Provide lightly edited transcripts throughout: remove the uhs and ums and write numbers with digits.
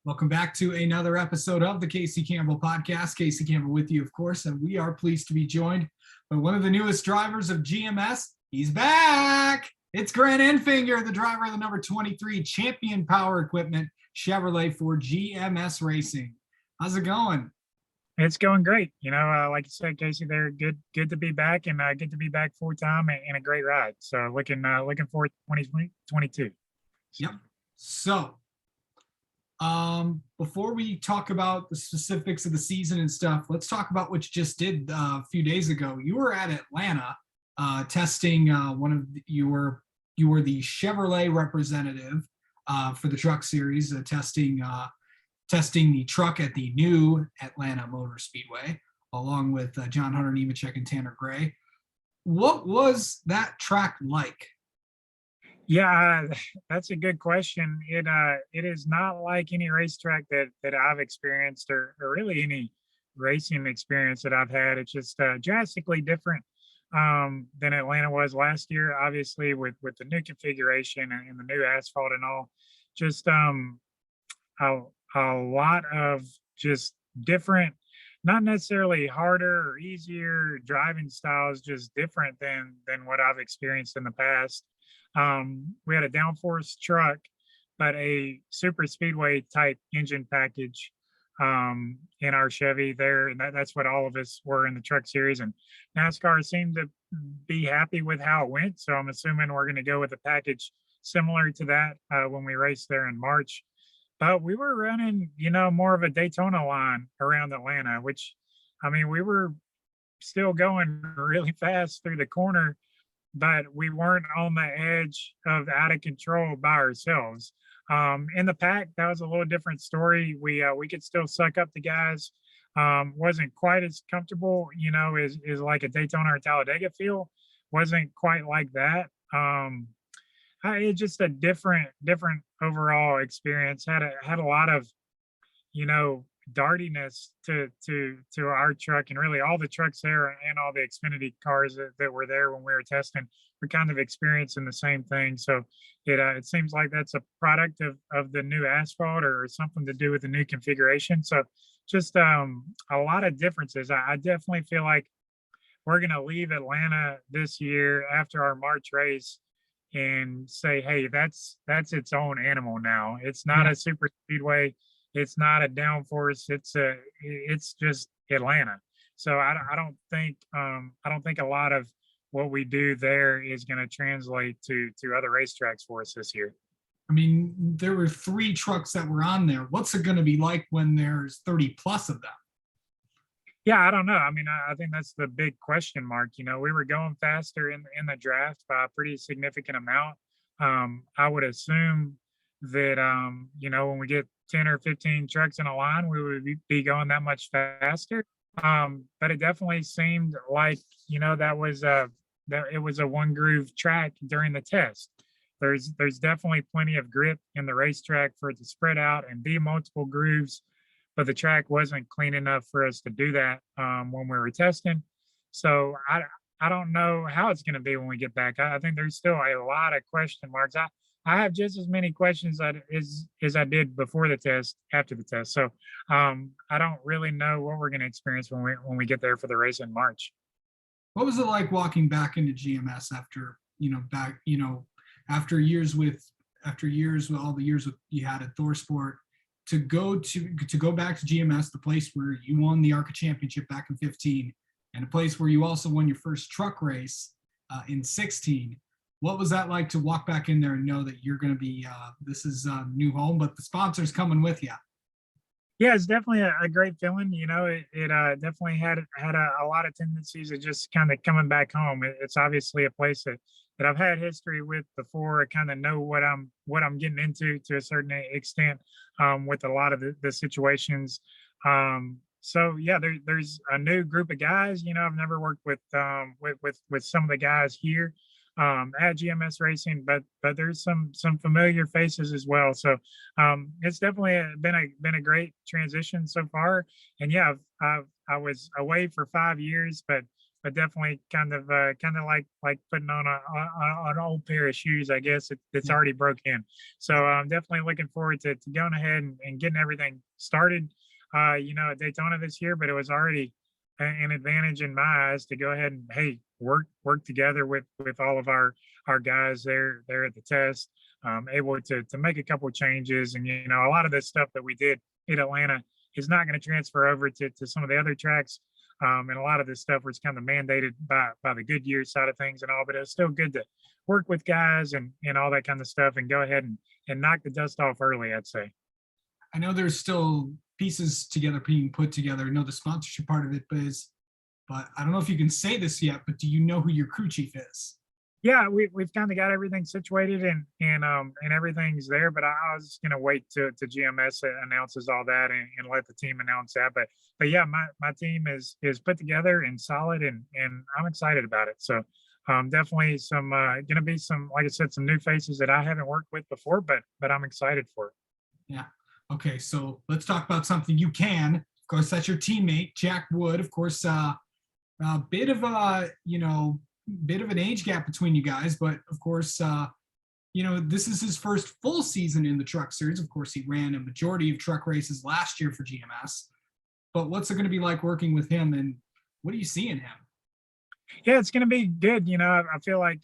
Welcome back to another episode of the Casey Campbell Podcast. Casey Campbell with you, of course, and we are pleased to be joined by one of the newest drivers of GMS. He's back. It's Grant Enfinger, the driver of the number 23 Champion Power Equipment Chevrolet for GMS Racing. How's it going? It's going great. Like you said, Casey, they're good to be back and good to be back full time and a great ride. So looking forward to 2022. Yep. So before we talk about the specifics of the season and stuff, let's talk about what you just did a few days ago. You were at Atlanta testing you were the Chevrolet representative for the truck series, testing the truck at the new Atlanta Motor Speedway, along with John Hunter Nemechek and Tanner Gray. What was that track like? Yeah, that's a good question. It is not like any racetrack that I've experienced or really any racing experience that I've had. It's just drastically different than Atlanta was last year, obviously with the new configuration and the new asphalt and all. Just a lot of just different, not necessarily harder or easier driving styles, just different than what I've experienced in the past. We had a downforce truck, but a super speedway type engine package in our Chevy there. And that's what all of us were in the truck series. And NASCAR seemed to be happy with how it went. So I'm assuming we're going to go with a package similar to that when we race there in March. But we were running, more of a Daytona line around Atlanta, which, I mean, we were still going really fast through the corner, but we weren't on the edge of out of control by ourselves. In the pack, that was a little different story. We could still suck up the guys. Wasn't quite as comfortable, as like a Daytona or Talladega feel. Wasn't quite like that. It's just a different overall experience. Had a lot of, dartiness to our truck, and really all the trucks there and all the Xfinity cars that were there when we were testing were kind of experiencing the same thing. So it seems like that's a product of the new asphalt or something to do with the new configuration. So just a lot of differences. I definitely feel like we're going to leave Atlanta this year after our March race and say, hey, that's its own animal now. It's not a super speedway. It's not a downforce. It's just Atlanta. So I don't think a lot of what we do there is going to translate to other racetracks for us this year. I mean, there were 3 trucks that were on there. What's it going to be like when there's 30 plus of them? Yeah, I don't know. I mean, I think that's the big question mark. We were going faster in the draft by a pretty significant amount. I would assume that, when we get 10 or 15 trucks in a line, we would be going that much faster. But it definitely seemed like, that it was a one groove track during the test. There's definitely plenty of grip in the racetrack for it to spread out and be multiple grooves, but the track wasn't clean enough for us to do that when we were testing. So I don't know how it's going to be when we get back. I think there's still a lot of question marks. I have just as many questions as I did before the test, after the test. So I don't really know what we're going to experience when we get there for the race in March. What was it like walking back into GMS after years with all the years you had at ThorSport, to go back to GMS, the place where you won the ARCA championship back in 15, and a place where you also won your first truck race in 16. What was that like to walk back in there and know that you're going to be, this is a new home, but the sponsor's coming with you? Yeah, it's definitely a great feeling. It definitely had a lot of tendencies of just kind of coming back home. It's obviously a place that I've had history with before. I kind of know what I'm getting into to a certain extent with a lot of the situations. So yeah, there's a new group of guys. I've never worked with some of the guys here at GMS Racing, but there's some familiar faces as well. So it's definitely been a great transition so far. And yeah, I was away for 5 years, but but definitely kind of like putting on an old pair of shoes, I guess it's Yeah. already broke in. So I'm definitely looking forward to going ahead and getting everything started. At Daytona this year, but it was already an advantage in my eyes to go ahead and hey work together with all of our guys there at the test, able to make a couple of changes, and a lot of this stuff that we did in Atlanta is not going to transfer over to some of the other tracks. And a lot of this stuff was kind of mandated by the Goodyear side of things and all, but it was still good to work with guys and all that kind of stuff and go ahead and knock the dust off early, I'd say. I know there's still pieces together being put together. I know the sponsorship part of it, but I don't know if you can say this yet, but do you know who your crew chief is? Yeah, we've kind of got everything situated and everything's there, but I was gonna wait to GMS announces all that and let the team announce that. But yeah, my team is put together and solid and I'm excited about it. So definitely some gonna be some, like I said, some new faces that I haven't worked with before, but I'm excited for it. Yeah. Okay, so let's talk about something you can. Of course, that's your teammate, Jack Wood. Of course, a bit of a bit of an age gap between you guys, but of course, this is his first full season in the truck series. Of course, he ran a majority of truck races last year for GMS. But what's it going to be like working with him, and what do you see in him? Yeah, it's gonna be good. I feel like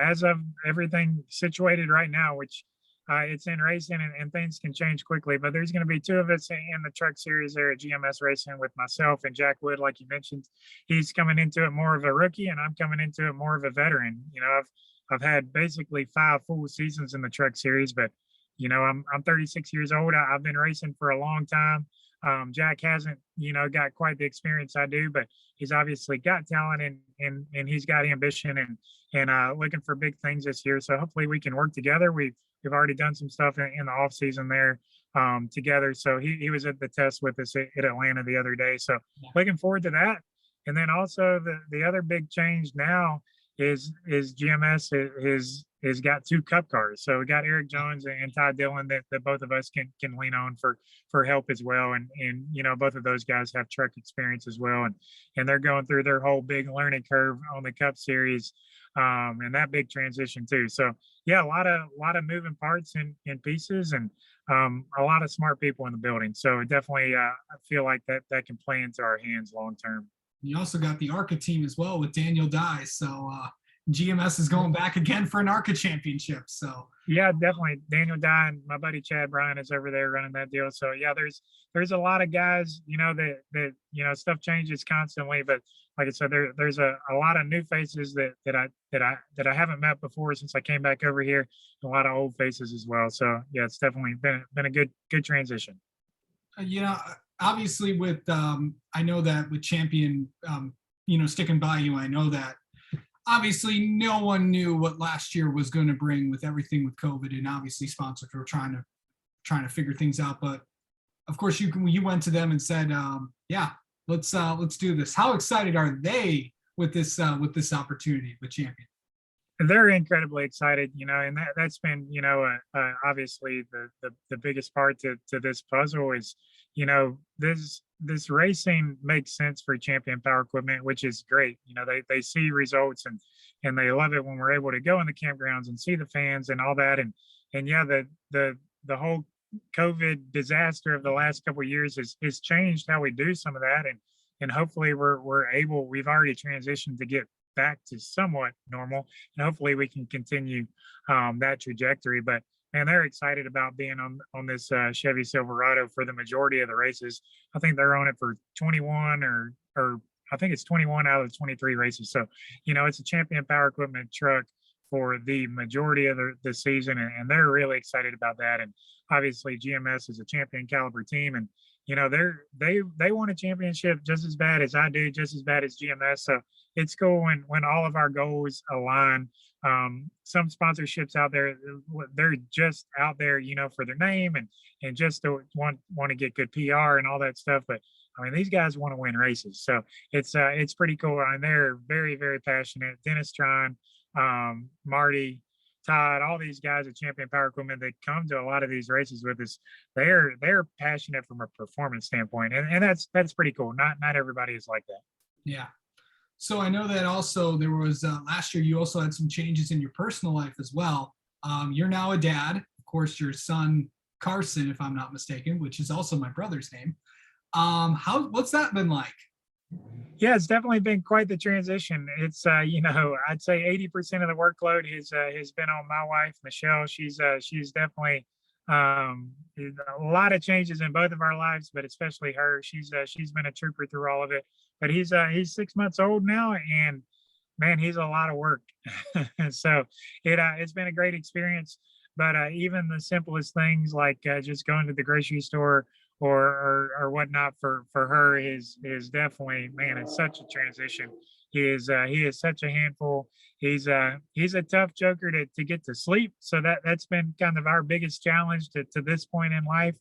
as of everything situated right now, which it's in racing and things can change quickly, but there's going to be two of us in the truck series there at GMS Racing with myself and Jack Wood, like you mentioned. He's coming into it more of a rookie, and I'm coming into it more of a veteran. I've had basically 5 full seasons in the truck series, but I'm 36 years old. I've been racing for a long time. Jack hasn't, got quite the experience I do, but he's obviously got talent and he's got ambition and looking for big things this year. So hopefully we can work together. We've already done some stuff in the off season there together. So he was at the test with us at Atlanta the other day. So Yeah. looking forward to that. And then also the other big change now is GMS is got 2 cup cars. So we got Eric Jones and Ty Dillon that both of us can lean on for help as well. And both of those guys have truck experience as well. And they're going through their whole big learning curve on the Cup Series, and that big transition too. So yeah, a lot of moving parts and pieces, and a lot of smart people in the building. So definitely, I feel like that can play into our hands long term. You also got the ARCA team as well with Daniel Dye. So GMS is going back again for an ARCA championship. So Yeah, definitely. Daniel Dye and my buddy Chad Bryan is over there running that deal. So yeah, there's a lot of guys, that stuff changes constantly. But like I said, there's a lot of new faces that I haven't met before since I came back over here. A lot of old faces as well. So yeah, it's definitely been a good transition. you know, obviously with I know that with Champion, sticking by you, I know that obviously no one knew what last year was going to bring with everything with COVID, and obviously sponsors were trying to figure things out. But of course, you went to them and said, yeah, let's do this. How excited are they with this opportunity with Champion? They're incredibly excited, and that's been, obviously the biggest part to this puzzle is, this racing makes sense for Champion Power Equipment, which is great. They see results and they love it when we're able to go in the campgrounds and see the fans and all that. And yeah, the whole COVID disaster of the last couple of years has changed how we do some of that. And hopefully we've already transitioned to get back to somewhat normal, and hopefully we can continue that trajectory. But man, they're excited about being on this Chevy Silverado for the majority of the races. I think they're on it for 21 or I think it's 21 out of 23 races. So it's a Champion Power Equipment truck for the majority of the season, and they're really excited about that. And obviously GMS is a champion caliber team, and they want a championship just as bad as I do, just as bad as GMS. So it's cool when all of our goals align. Some sponsorships out there, they're just out there, for their name and just to want to get good PR and all that stuff. But I mean, these guys want to win races, so it's pretty cool. And they're very, very passionate. Dennis Tron, Marty, Todd, all these guys at Champion Power Equipment that come to a lot of these races with us, they're passionate from a performance standpoint, and that's pretty cool. Not everybody is like that. Yeah. So I know that also there was last year you also had some changes in your personal life as well. You're now a dad. Of course, your son Carson, if I'm not mistaken, which is also my brother's name. What's that been like? Yeah, it's definitely been quite the transition. It's I'd say 80% of the workload has been on my wife, Michelle. She's definitely a lot of changes in both of our lives, but especially her. She's been a trooper through all of it. But he's 6 months old now, and man, he's a lot of work. So it's been a great experience. But even the simplest things like just going to the grocery store or whatnot for her is definitely, man, it's such a transition. He is such a handful. He's a tough joker to get to sleep. So that's been kind of our biggest challenge to this point in life.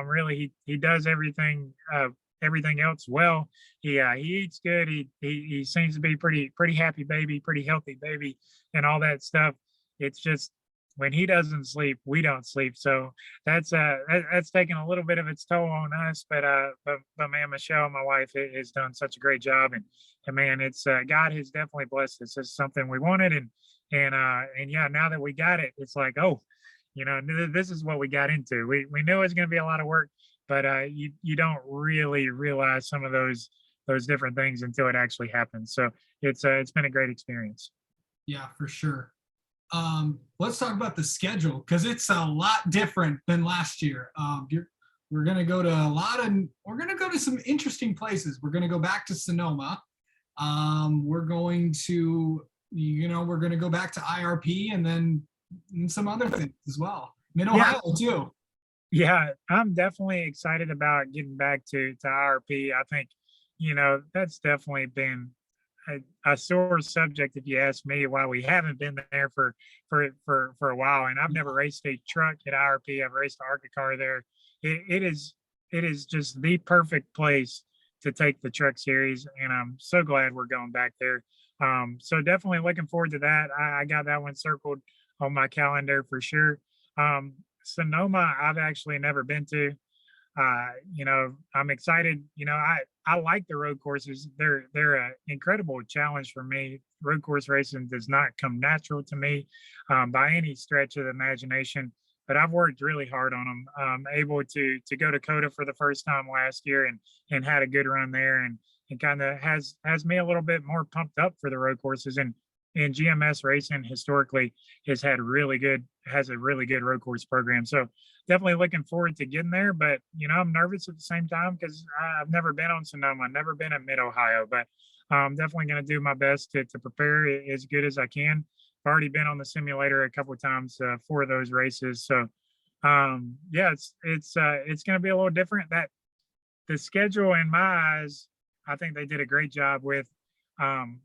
Really, he does everything else well. He eats good. He seems to be pretty happy baby, pretty healthy baby, and all that stuff. It's just when he doesn't sleep, we don't sleep. So that's taken a little bit of its toll on us. But man, Michelle, my wife, has done such a great job, and man, it's God has definitely blessed us. It's something we wanted, and yeah, now that we got it, it's like, oh, this is what we got into. We knew it was going to be a lot of work, but you don't really realize some of those different things until it actually happens. So it's been a great experience. Yeah, for sure. Let's talk about the schedule because it's a lot different than last year. We're going to go to we're going to go to some interesting places. We're going to go back to Sonoma. We're going to, we're going to go back to IRP and then some other things as well. Mid Yeah, Ohio too. yeah, I'm definitely excited about getting back to IRP. I think, that's definitely been a sore subject if you ask me, why we haven't been there for a while. And I've never raced a truck at IRP. I've raced an ARCA car there. It is just the perfect place to take the truck series, and I'm so glad we're going back there. So definitely looking forward to that. I got that one circled on my calendar for sure. Sonoma, I've actually never been to. I'm excited. I like the road courses. They're an incredible challenge for me. Road course racing does not come natural to me by any stretch of the imagination, but I've worked really hard on them. Able to go to Coda for the first time last year and had a good run there, and kind of has me a little bit more pumped up for the road courses. And GMS Racing historically has a really good road course program. So definitely looking forward to getting there. But I'm nervous at the same time because I've never been on Sonoma, I've never been in Mid Ohio. But I'm definitely going to do my best to prepare as good as I can. I've already been on the simulator a couple of times for those races. So yeah, it's going to be a little different. That the schedule in my eyes, I think they did a great job with. Um,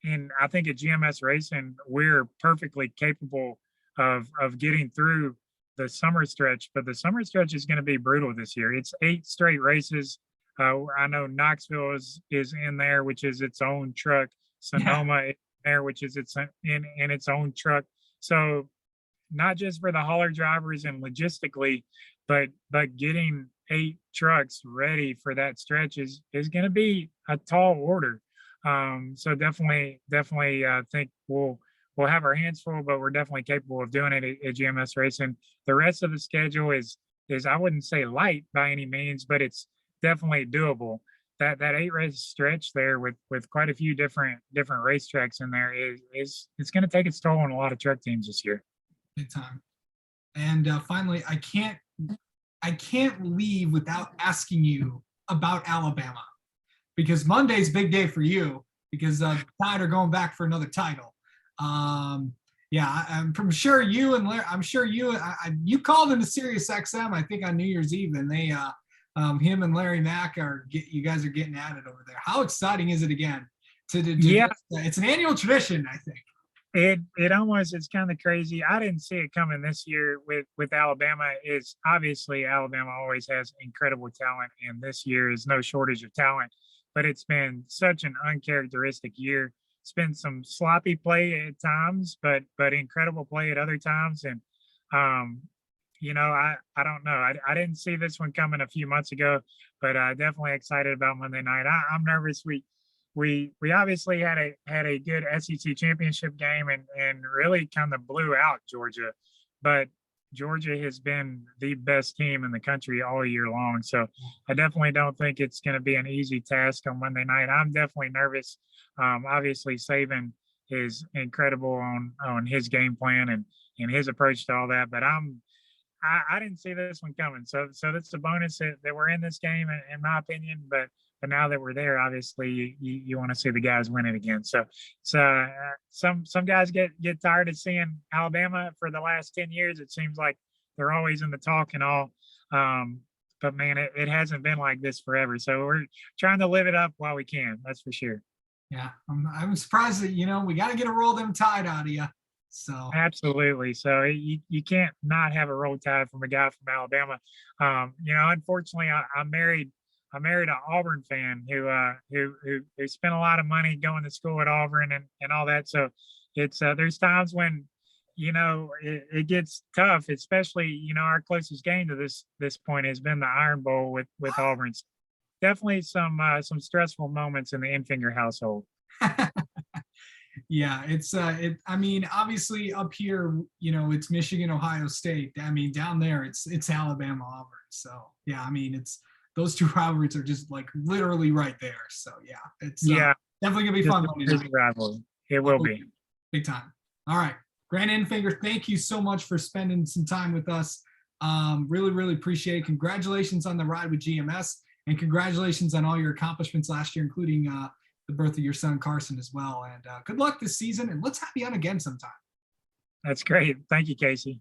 and I think at GMS Racing, we're perfectly capable of getting through the summer stretch, but the summer stretch is going to be brutal this year. It's 8 straight races. I know Knoxville is in there, which is its own truck. Sonoma is there, which is in its own truck. So not just for the hauler drivers and logistically, but getting 8 trucks ready for that stretch is going to be a tall order. So definitely think we'll have our hands full, but we're definitely capable of doing it at GMS Racing. The rest of the schedule is I wouldn't say light by any means, but it's definitely doable. That 8 race stretch there with quite a few different racetracks in there is it's going to take its toll on a lot of truck teams this year. Big time. And finally, I can't leave without asking you about Alabama because Monday's big day for you because Tide are going back for another title. Yeah, I'm sure you and Larry, I'm sure you called into Sirius XM, I think on New Year's Eve, and they him and Larry Mack you guys are getting at it over there. How exciting is it again? Yeah, It's an annual tradition, I think. it's kind of crazy. I didn't see it coming this year with Alabama. Is obviously Alabama always has incredible talent, and this year is no shortage of talent. But it's been such an uncharacteristic year. It's been some sloppy play at times, but incredible play at other times. And I don't know. I didn't see this one coming a few months ago, but definitely excited about Monday night. I'm nervous. we obviously had a good SEC championship game and really kind of blew out Georgia, but Georgia has been the best team in the country all year long. So I definitely don't think it's going to be an easy task on Monday night. I'm definitely nervous. Obviously, Saban is incredible on his game plan and his approach to all that, but I didn't see this one coming. So that's a bonus that we're in this game, in my opinion. But now that we're there, obviously you want to see the guys win it again. So some guys get tired of seeing Alabama for the last 10 years. It seems like they're always in the talk and all. But man, it hasn't been like this forever. So we're trying to live it up while we can. That's for sure. Yeah, I'm surprised that we got to get a roll them tide out of you. So Absolutely. So you can't not have a roll tide from a guy from Alabama. Unfortunately, I married an Auburn fan who spent a lot of money going to school at Auburn and all that. So it's there's times when it gets tough, especially our closest game to this point has been the Iron Bowl with Auburn. Definitely some stressful moments in the Enfinger household. yeah, it's I mean, obviously up here, it's Michigan, Ohio State. I mean, down there it's Alabama, Auburn. So yeah, I mean, it's those two rivalries are just like literally right there. So yeah, it's definitely gonna be fun Monday night. Rivalry. It will be big time. All right, Grant Enfinger, thank you so much for spending some time with us. Really, really appreciate it. Congratulations on the ride with GMS, and congratulations on all your accomplishments last year, including the birth of your son Carson as well. And good luck this season, and let's have you on again sometime. That's great. Thank you, Casey.